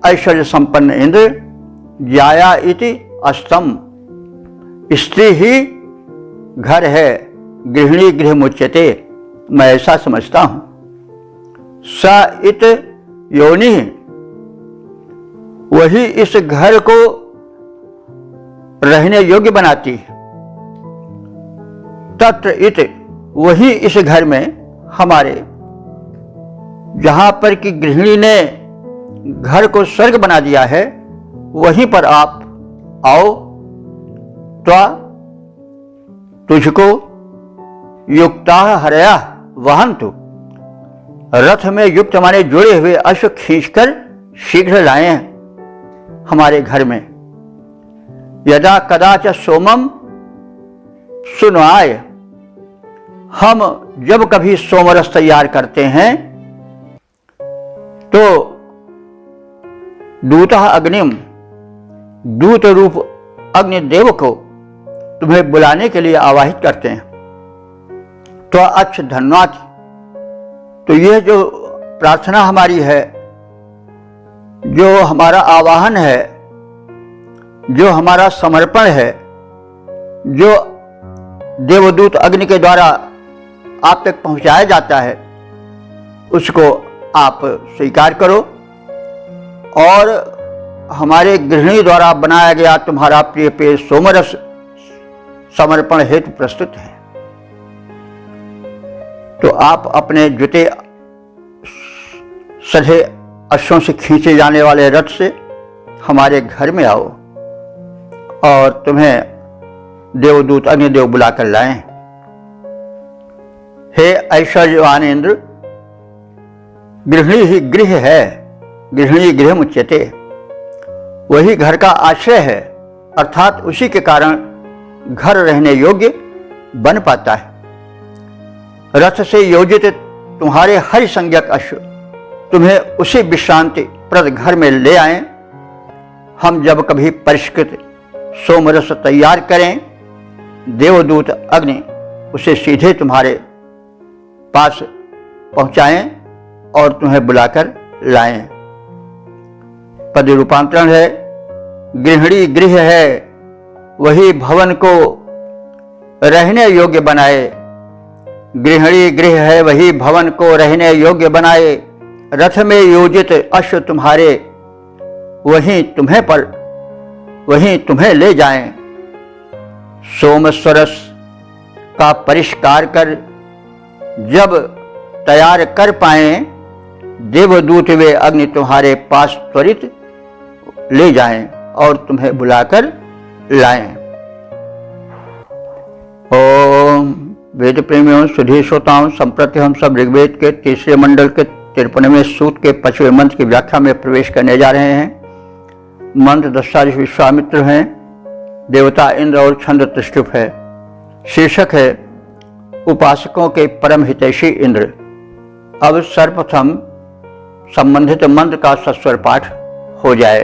ऐश्वर्य संपन्न इंद्र, जाया इति अस्तम, स्त्री ही घर है, गृहिणी गृह मुच्यते, मैं ऐसा समझता हूं। स इत योनि, वही इस घर को रहने योग्य बनाती है। तत्र इत, वही इस घर में हमारे, जहां पर कि गृहिणी ने घर को स्वर्ग बना दिया है, वहीं पर आप आओ। त्वा, तुझको युक्ता हरया वहंतु, रथ में युक्त माने जुड़े हुए अश्व खींचकर शीघ्र लाए हमारे घर में। यदा कदाच सोमम सुनवाय, हम जब कभी सोमरस तैयार करते हैं तो दूतः अग्निम, दूत रूप अग्निदेव को तुम्हें बुलाने के लिए आवाहित करते हैं। तो अच्छ धन्यवाद। तो यह जो प्रार्थना हमारी है, जो हमारा आवाहन है, जो हमारा समर्पण है, जो देवदूत अग्नि के द्वारा आप तक पहुंचाया जाता है, उसको आप स्वीकार करो और हमारे गृहिणी द्वारा बनाया गया तुम्हारा प्रिय पेय सोमरस समर्पण हेतु प्रस्तुत है। तो आप अपने जुटे सधे अश्वों से खींचे जाने वाले रथ से हमारे घर में आओ और तुम्हें देवदूत अग्निदेव बुलाकर लाएं। हे ऐश्वर्यवान इंद्र, गृहिणी ही गृह है, गृहिणी गृह मुच्यते, वही घर का आश्रय है, अर्थात उसी के कारण घर रहने योग्य बन पाता है। रथ से योजित तुम्हारे हरि संज्ञक अश्व तुम्हें उसी विश्रांति प्रद घर में ले आए। हम जब कभी परिष्कृत सोमरस तैयार करें, देवदूत अग्नि उसे सीधे तुम्हारे पास पहुंचाएं और तुम्हें बुलाकर लाएं। पद रूपांतरण है, गृहिणी गृह है, वही भवन को रहने योग्य बनाए। गृहिणी गृह है, वही भवन को रहने योग्य बनाए। रथ में योजित अश्व तुम्हारे वहीं तुम्हें ले जाएं। सोमस्वरस का परिष्कार कर जब तैयार कर पाए, देवदूत वे अग्नि तुम्हारे पास त्वरित ले जाएं और तुम्हें बुलाकर लाएं। ओम वेद प्रेमियों, सुधी श्रोताओं, संप्रति हम सब ऋग्वेद के तीसरे मंडल के 53वें सूक्त के 5वें मंत्र की व्याख्या में प्रवेश करने जा रहे हैं। मंत्र दृष्टा विश्वामित्र हैं, देवता इंद्र और छंद त्रिष्टुप है। शीर्षक है उपासकों के परम हितैषी इंद्र। अब सर्वप्रथम संबंधित मंत्र का सस्वर पाठ हो जाए।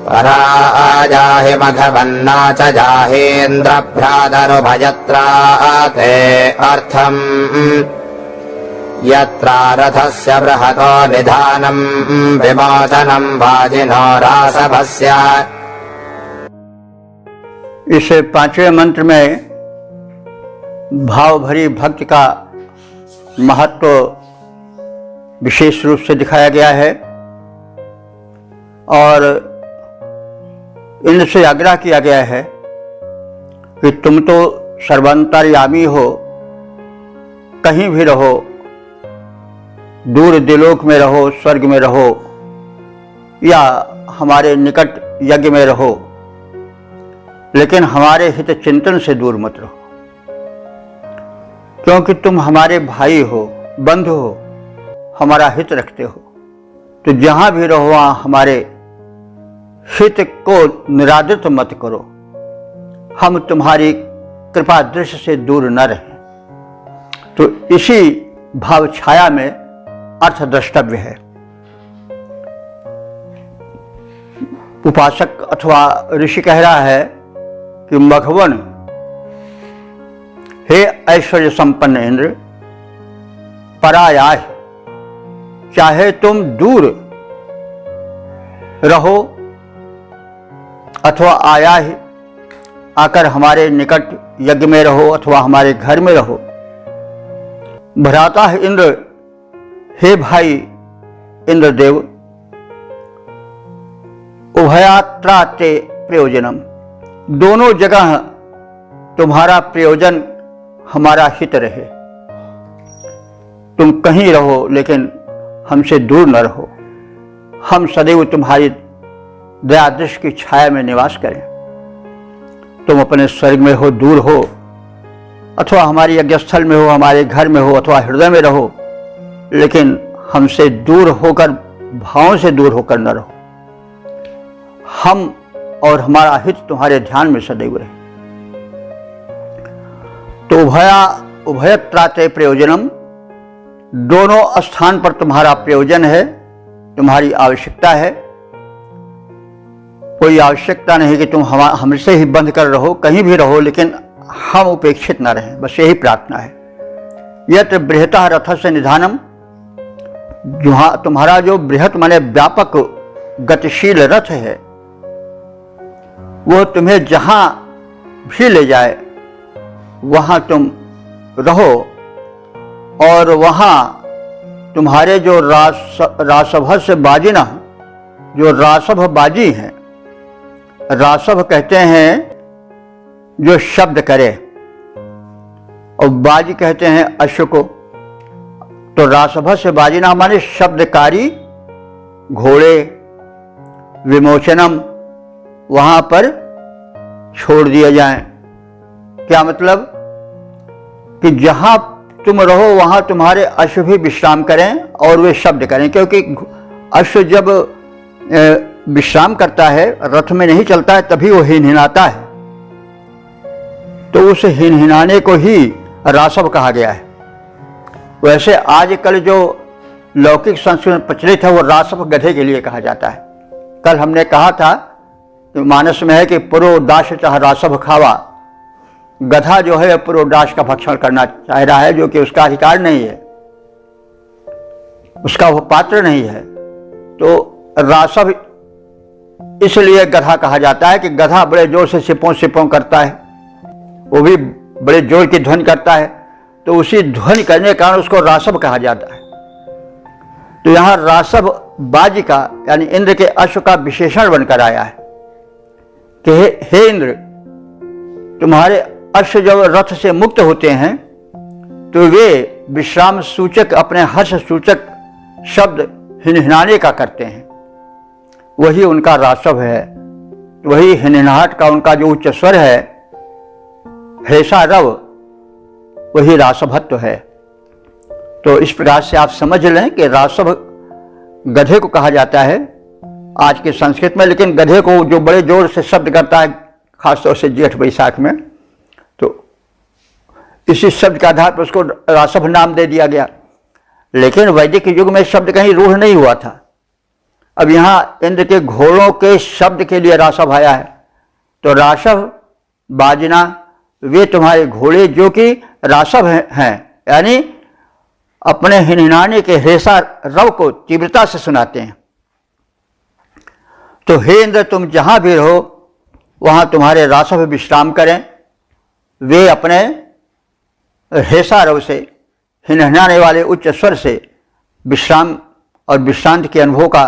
पराजाहि मघवन्ना च जाहेन्द्रभ्रातरो भजत्रा ते अर्थम् यत्रा रथस्य बृहतो निधानम् विमोचनम् वाजिनो रासभस्य। इस 5वें मंत्र में भाव भरी भक्ति का महत्व विशेष रूप से दिखाया गया है और इंद्र से आग्रह किया गया है कि तुम तो सर्वांतर्यामी हो, कहीं भी रहो, दूर दिलोक में रहो, स्वर्ग में रहो या हमारे निकट यज्ञ में रहो, लेकिन हमारे हित चिंतन से दूर मत रहो, क्योंकि तुम हमारे भाई हो, बंधु हो, हमारा हित रखते हो। तो जहां भी रहो वहां हमारे हित को निरादृत मत करो, हम तुम्हारी कृपा दृश्य से दूर न रहें। तो इसी भाव छाया में अर्थ द्रष्टव्य है। उपासक अथवा ऋषि कह रहा है कि मघवन, हे ऐश्वर्य संपन्न इंद्र, परायाह, चाहे तुम दूर रहो अथवा आया ही आकर हमारे निकट यज्ञ में रहो अथवा हमारे घर में रहो। भ्राता इंद्र, हे भाई इंद्रदेव, उभयात्रा ते प्रयोजनम, दोनों जगह तुम्हारा प्रयोजन हमारा हित रहे। तुम कहीं रहो लेकिन हमसे दूर न रहो। हम सदैव तुम्हारी दया दृष्टि की छाया में निवास करें। तुम अपने स्वर्ग में हो, दूर हो, अथवा हमारे यज्ञस्थल में हो, हमारे घर में हो, अथवा हृदय में रहो, लेकिन हमसे दूर होकर, भावों से दूर होकर न रहो। हम और हमारा हित तुम्हारे ध्यान में सदैव रहे। तो उभयत्राते प्रयोजनम, दोनों स्थान पर तुम्हारा प्रयोजन है, तुम्हारी आवश्यकता है। कोई आवश्यकता नहीं कि तुम हमसे ही बंध कर रहो, कहीं भी रहो, लेकिन हम उपेक्षित न रहें, बस यही प्रार्थना है। यत्र बृहतः रथ से निधानम, तुम्हारा जो बृहत माने व्यापक गतिशील रथ है, वो तुम्हें जहां भी ले जाए वहां तुम रहो, और वहां तुम्हारे जो रासभ से बाजिना, जो रासभ बाजी हैं, रासभ कहते हैं जो शब्द करे, और बाजी कहते हैं अश्व को। तो रासभ से बाजिना माने शब्दकारी घोड़े, विमोचनम, वहां पर छोड़ दिए जाएं। क्या मतलब कि जहां तुम रहो वहां तुम्हारे अश्व भी विश्राम करें और वे शब्द करें, क्योंकि अश्व जब विश्राम करता है, रथ में नहीं चलता है, तभी वो हिनहिनाता है। तो उस हिनहिनाने को ही रासव कहा गया है। वैसे आजकल जो लौकिक संस्कृति में प्रचलित है वो रासव गधे के लिए कहा जाता है। कल हमने कहा था कि मानस में है कि पुरोदास चाह रासव खावा, गधा जो है पुरोदास का भक्षण करना चाह रहा है, जो कि उसका अधिकार नहीं है, उसका वो पात्र नहीं है। तो रासव इसलिए गधा कहा जाता है कि गधा बड़े जोर से सिपों सिपों करता है, वो भी बड़े जोर की ध्वनि करता है, तो उसी ध्वनि करने के कारण उसको रासव कहा जाता है। तो यहां रासव बाजी का यानी इंद्र के अश्व का विशेषण बनकर आया है कि हे इंद्र, तुम्हारे अश्व जब रथ से मुक्त होते हैं तो वे विश्राम सूचक, अपने हर्ष सूचक शब्द हिनहिनाने का करते हैं, वही उनका रासव है। वही हिनहिनाहट का उनका जो उच्च स्वर है, हृषा रव, वही रासभत्व है। तो इस प्रकार से आप समझ लें कि रासव गधे को कहा जाता है आज के संस्कृत में, लेकिन गधे को जो बड़े जोर से शब्द करता है, खासतौर से जेठ बैसाख में, तो इसी शब्द के आधार पर उसको रासव नाम दे दिया गया। लेकिन वैदिक युग में शब्द कहीं रूढ़ नहीं हुआ था। अब यहाँ इंद्र के घोड़ों के शब्द के लिए रासव आया है। तो रासव बाजना, वे तुम्हारे घोड़े जो कि रासव हैं, यानी अपने हिनहिनाने के हृषा रव को तीव्रता से सुनाते हैं। तो हे इंद्र, तुम जहां भी रहो वहां तुम्हारे रासव विश्राम करें, वे अपने हृषा रव से, हिनहिनाने वाले उच्च स्वर से विश्राम और विश्रांति के अनुभव का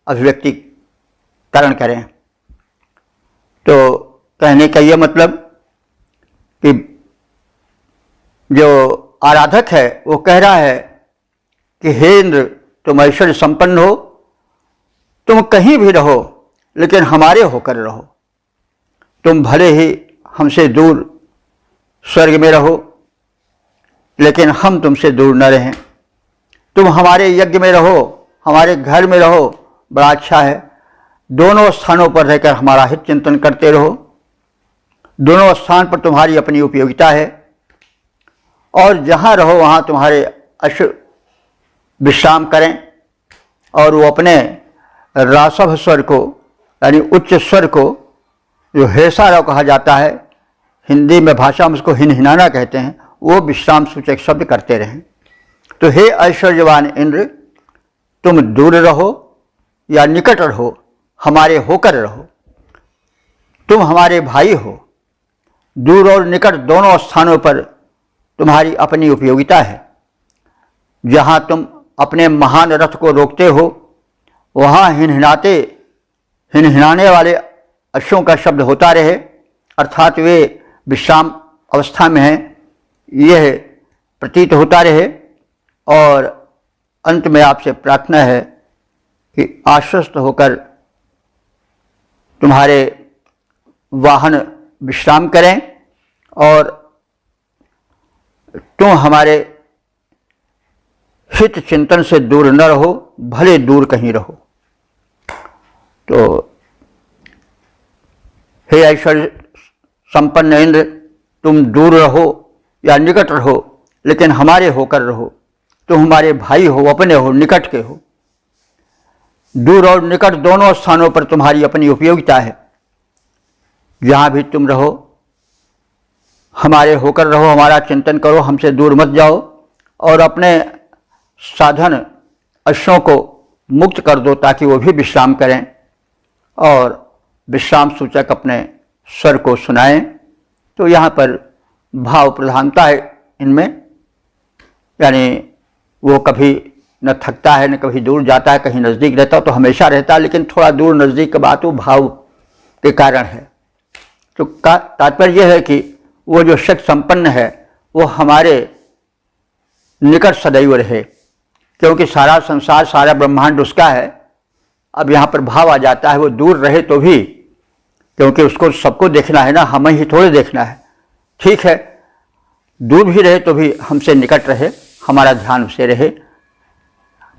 अभिव्यक्तिकरण करें। तो कहने का यह मतलब कि जो आराधक है वो कह रहा है कि हे इंद्र, तुम ऐश्वर्य संपन्न हो, तुम कहीं भी रहो लेकिन हमारे होकर रहो। तुम भले ही हमसे दूर स्वर्ग में रहो, लेकिन हम तुमसे दूर न रहें। तुम हमारे यज्ञ में रहो, हमारे घर में रहो, बड़ा अच्छा है। दोनों स्थानों पर रहकर हमारा हित चिंतन करते रहो। दोनों स्थान पर तुम्हारी अपनी उपयोगिता है और जहाँ रहो वहाँ तुम्हारे अश्व विश्राम करें और वो अपने रासव स्वर को यानी उच्च स्वर को, जो हेसाराव कहा जाता है, हिंदी में भाषा में उसको हिनहिनाना कहते हैं, वो विश्राम सूचक शब्द करते रहें। तो हे ऐश्वर्यवान इंद्र, तुम दूर रहो या निकट रहो, हमारे होकर रहो। तुम हमारे भाई हो। दूर और निकट दोनों स्थानों पर तुम्हारी अपनी उपयोगिता है। जहाँ तुम अपने महान रथ को रोकते हो वहाँ हिनहिनाने वाले अश्वों का शब्द होता रहे, अर्थात वे विश्राम अवस्था में हैं, यह प्रतीत होता रहे। और अंत में आपसे प्रार्थना है कि आश्वस्त होकर तुम्हारे वाहन विश्राम करें और तुम हमारे हित चिंतन से दूर न रहो, भले दूर कहीं रहो। तो हे ऐश्वर्य संपन्न इंद्र, तुम दूर रहो या निकट रहो, लेकिन हमारे होकर रहो। तुम हमारे भाई हो, अपने हो, निकट के हो। दूर और निकट दोनों स्थानों पर तुम्हारी अपनी उपयोगिता है। जहाँ भी तुम रहो हमारे होकर रहो, हमारा चिंतन करो, हमसे दूर मत जाओ और अपने साधन अश्वों को मुक्त कर दो ताकि वो भी विश्राम करें और विश्राम सूचक अपने स्वर को सुनाएं। तो यहाँ पर भाव प्रधानता है इनमें, यानी वो कभी न थकता है न कभी दूर जाता है, कहीं नज़दीक रहता तो हमेशा रहता है, लेकिन थोड़ा दूर नज़दीक की बात वो भाव के कारण है। तो तात्पर्य यह है कि वो जो शक्ति संपन्न है वो हमारे निकट सदैव रहे, क्योंकि सारा संसार, सारा ब्रह्मांड उसका है। अब यहाँ पर भाव आ जाता है वो दूर रहे तो भी, क्योंकि उसको सबको देखना है ना, हमें ही थोड़े देखना है। ठीक है, दूर भी रहे तो भी हमसे निकट रहे, हमारा ध्यान उसे रहे।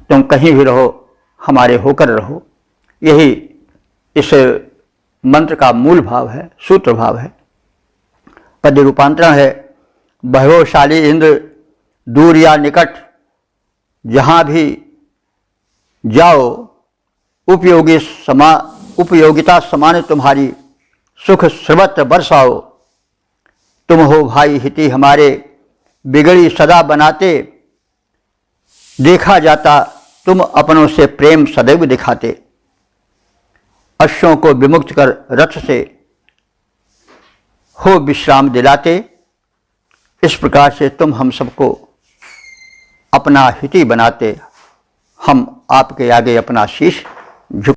तुम कहीं भी रहो, हमारे होकर रहो। यही इस मंत्र का मूल भाव है, सूत्र भाव है। पद रूपांतरण है, वैभवशाली इंद्र, दूर या निकट जहाँ भी जाओ, उपयोगिता समान तुम्हारी सुख सर्वत्र बरसाओ। तुम हो भाई हिति हमारे, बिगड़ी सदा बनाते। देखा जाता तुम अपनों से प्रेम सदैव दिखाते। अश्वों को विमुक्त कर रथ से हो विश्राम दिलाते। इस प्रकार से तुम हम सबको अपना हिति बनाते। हम आपके आगे अपना शीश